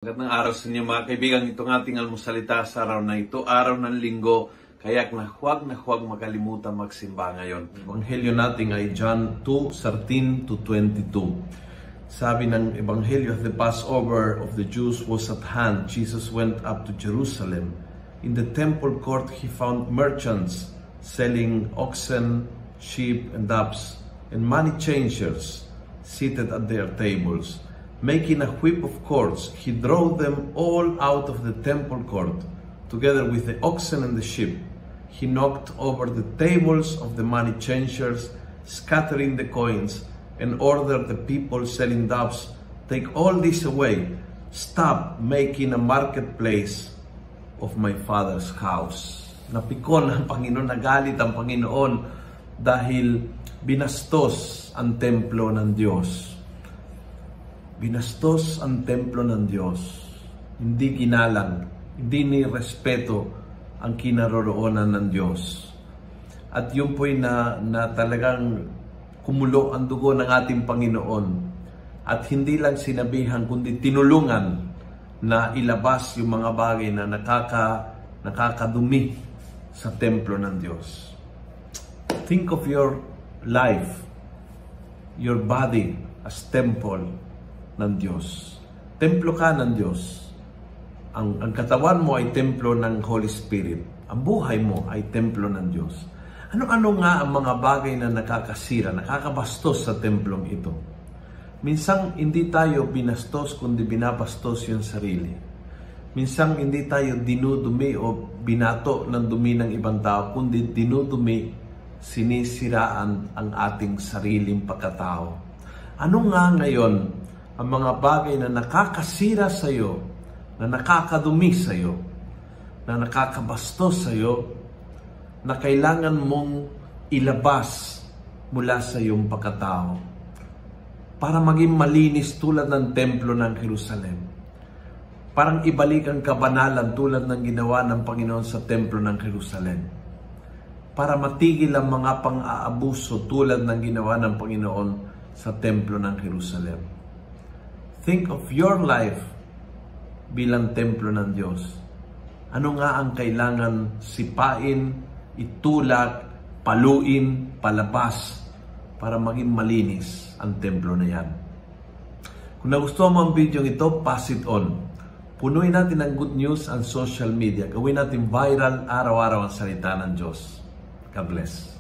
Magandang araw sa inyo mga kaibigan. Itong ating almusalita sa araw na ito, araw ng linggo, kaya na huwag makalimutan magsimba ngayon. Ebanghelyo natin ay John 2:13-22. Sabi ng Ebanghelyo, the Passover of the Jews was at hand. Jesus went up to Jerusalem. In the temple court he found merchants selling oxen, sheep, and doves, and money changers seated at their tables. Making a whip of cords, he drove them all out of the temple court, together with the oxen and the sheep. He knocked over the tables of the money changers, scattering the coins, and ordered the people selling doves, "Take all this away. Stop making a marketplace of my Father's house." Napikon ang Panginoon, nagalit ang Panginoon dahil binastos ang templo ng Diyos. Binastos ang templo ng Diyos. Hindi ginalang, hindi nirespeto ang kinaroroonan ng Diyos. At yun po'y na talagang kumulo ang dugo ng ating Panginoon. At hindi lang sinabihan, kundi tinulungan na ilabas yung mga bagay na nakakadumi sa templo ng Diyos. Think of your life, your body as temple ng Diyos. Templo ka ng Diyos. Ang katawan mo ay templo ng Holy Spirit. Ang buhay mo ay templo ng Diyos. Ano-ano nga ang mga bagay na nakakasira, nakakabastos sa templong ito? Minsan hindi tayo binastos kundi binabastos yung sarili. Minsan hindi tayo dinudumi o binato ng dumi ng ibang tao, kundi dinudumi, sinisiraan ang ating sariling pagkatao. Ano nga ngayon ang mga bagay na nakakasira sa iyo, na nakakadumi sa iyo, na nakakabastos sa iyo, na kailangan mong ilabas mula sa iyong pagkatao para maging malinis tulad ng templo ng Jerusalem. Parang ibalik ang kabanalan tulad ng ginawa ng Panginoon sa templo ng Jerusalem. Para matigil ang mga pang-aabuso tulad ng ginawa ng Panginoon sa templo ng Jerusalem. Think of your life bilang templo ng Diyos. Ano nga ang kailangan sipain, itulak, paluin, palabas para maging malinis ang templo na yan? Kung nagustuhan mo ang video ito, pass it on. Punuin natin ang good news ang social media. Gawin natin viral araw-araw ang salita ng Diyos. God bless.